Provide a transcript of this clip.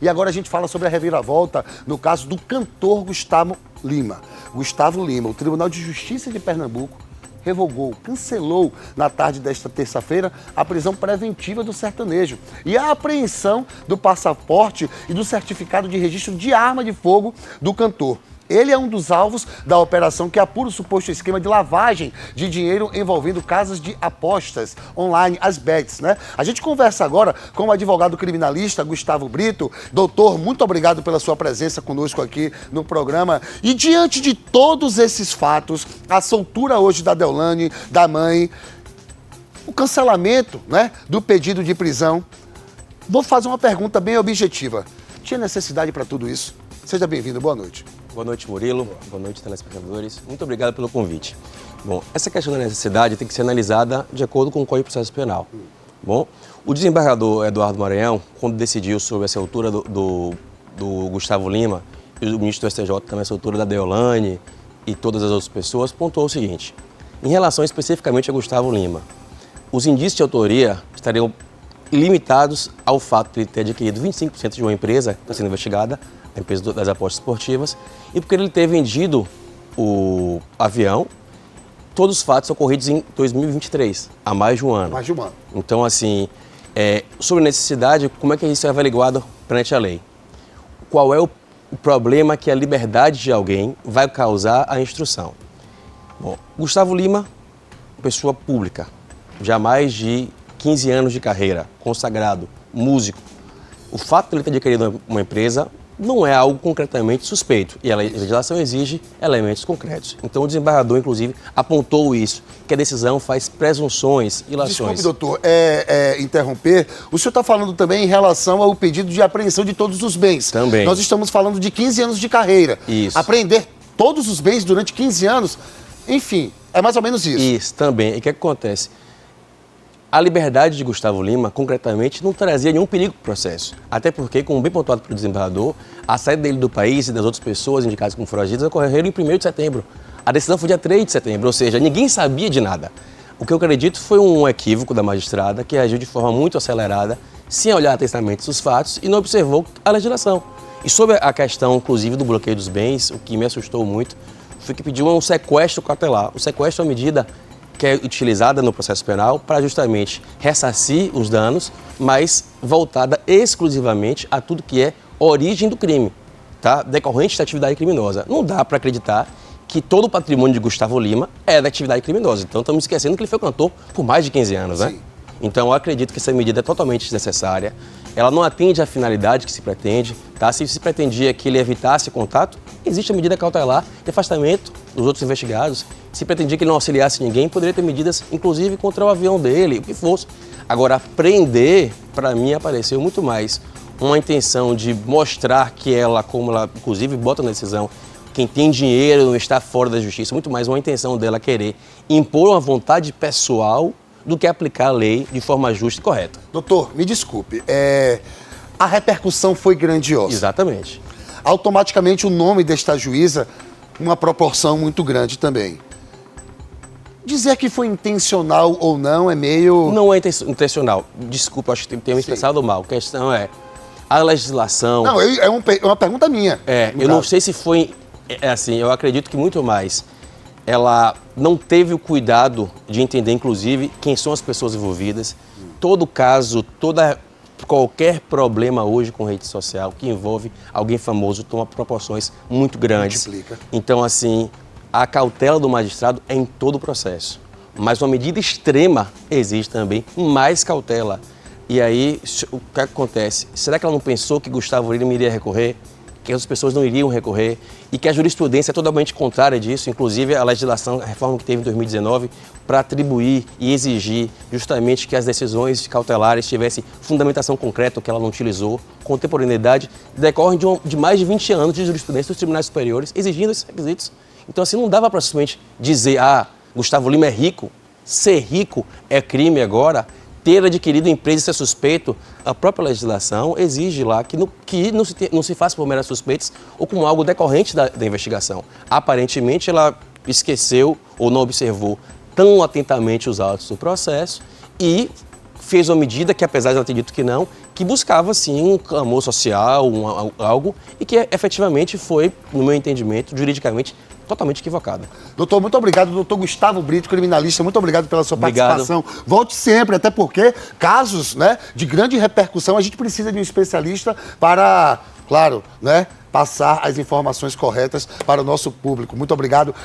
E agora a gente fala sobre a reviravolta no caso do cantor Gustavo Lima. Gustavo Lima, o Tribunal de Justiça de Pernambuco revogou, cancelou na tarde desta terça-feira a prisão preventiva do sertanejo e a apreensão do passaporte e do certificado de registro de arma de fogo do cantor. Ele é um dos alvos da operação que apura o suposto esquema de lavagem de dinheiro envolvendo casas de apostas online, as bets, né? A gente conversa agora com o advogado criminalista Gustavo Brito. Doutor, muito obrigado pela sua presença conosco aqui no programa. E diante de todos esses fatos, a soltura hoje da Deolane, da mãe, o cancelamento, né, do pedido de prisão, vou fazer uma pergunta bem objetiva. Tinha necessidade para tudo isso? Seja bem-vindo, boa noite. Boa noite, Murilo. Boa noite, telespectadores. Muito obrigado pelo convite. Bom, essa questão da necessidade tem que ser analisada de acordo com o Código de Processo Penal. Bom, o desembargador Eduardo Maranhão, quando decidiu sobre essa altura do Gustavo Lima e o ministro do STJ também essa altura da Deolane e todas as outras pessoas, pontuou o seguinte: em relação especificamente a Gustavo Lima, os indícios de autoria estariam limitados ao fato de ele ter adquirido 25% de uma empresa que está sendo investigada, a empresa das apostas esportivas, e porque ele ter vendido o avião, todos os fatos ocorridos em 2023, há mais de um ano. Mais de um ano. Então, assim, sobre necessidade, como é que isso é averiguado perante a lei? Qual é o problema que a liberdade de alguém vai causar à instrução? Bom, Gustavo Lima, pessoa pública, já mais de 15 anos de carreira, consagrado, músico. O fato de ele ter adquirido uma empresa não é algo concretamente suspeito e a legislação exige elementos concretos. Então o desembargador, inclusive, apontou isso, que a decisão faz presunções e ilações. Desculpe, doutor, interromper. O senhor está falando também em relação ao pedido de apreensão de todos os bens. Também. Nós estamos falando de 15 anos de carreira. Isso. Apreender todos os bens durante 15 anos, enfim, é mais ou menos isso. Isso, também. E o que acontece? A liberdade de Gustavo Lima, concretamente, não trazia nenhum perigo para o processo. Até porque, como bem pontuado pelo desembargador, a saída dele do país e das outras pessoas indicadas como foragidas ocorreram em 1º de setembro. A decisão foi dia 3 de setembro, ou seja, ninguém sabia de nada. O que eu acredito foi um equívoco da magistrada que agiu de forma muito acelerada, sem olhar atentamente os fatos e não observou a legislação. E sobre a questão, inclusive, do bloqueio dos bens, o que me assustou muito foi que pediu um sequestro cautelar. O sequestro é uma medida que é utilizada no processo penal para justamente ressarcir os danos, mas voltada exclusivamente a tudo que é origem do crime, tá? Decorrente da atividade criminosa. Não dá para acreditar que todo o patrimônio de Gustavo Lima é da atividade criminosa. Então estamos esquecendo que ele foi cantor por mais de 15 anos, né? Sim. Então eu acredito que essa medida é totalmente desnecessária. Ela não atende à finalidade que se pretende, tá? Se se pretendia que ele evitasse contato, existe a medida cautelar de afastamento dos outros investigados. Se pretendia que ele não auxiliasse ninguém, poderia ter medidas, inclusive, contra o avião dele, o que fosse. Agora, prender, para mim, apareceu muito mais uma intenção de mostrar que ela, como ela, inclusive, bota na decisão, quem tem dinheiro não está fora da justiça, muito mais uma intenção dela querer impor uma vontade pessoal do que aplicar a lei de forma justa e correta. Doutor, me desculpe, a repercussão foi grandiosa. Exatamente. Automaticamente o nome desta juíza, uma proporção muito grande também. Dizer que foi intencional ou não é meio... Não é intencional. Desculpa, acho que tem me expressado mal. A questão é a legislação... Não, é uma pergunta minha. Eu não sei se foi... assim, eu acredito que muito mais. Ela não teve o cuidado de entender, inclusive, quem são as pessoas envolvidas. Todo caso, qualquer problema hoje com rede social que envolve alguém famoso toma proporções muito grandes. Multiplica. Então, assim, a cautela do magistrado é em todo o processo. Mas uma medida extrema exige também mais cautela. E aí, o que acontece? Será que ela não pensou que Gustavo Lima iria recorrer? Que as pessoas não iriam recorrer? E que a jurisprudência é totalmente contrária disso, inclusive a legislação, a reforma que teve em 2019, para atribuir e exigir justamente que as decisões cautelares tivessem fundamentação concreta, o que ela não utilizou, contemporaneidade, decorrem de mais de 20 anos de jurisprudência dos tribunais superiores, exigindo esses requisitos. Então, assim, não dava para simplesmente dizer, Gustavo Lima é rico, ser rico é crime agora, ter adquirido empresa e ser suspeito. A própria legislação exige lá que não se faça por meras suspeitas ou como algo decorrente da investigação. Aparentemente, ela esqueceu ou não observou tão atentamente os autos do processo e fez uma medida que, apesar de ela ter dito que não, que buscava, sim, um clamor social, algo, e que efetivamente foi, no meu entendimento, juridicamente, totalmente equivocada. Doutor, muito obrigado. Doutor Gustavo Brito, criminalista, muito obrigado pela sua participação. Volte sempre, até porque casos, né, de grande repercussão, a gente precisa de um especialista para, claro, né, passar as informações corretas para o nosso público. Muito obrigado.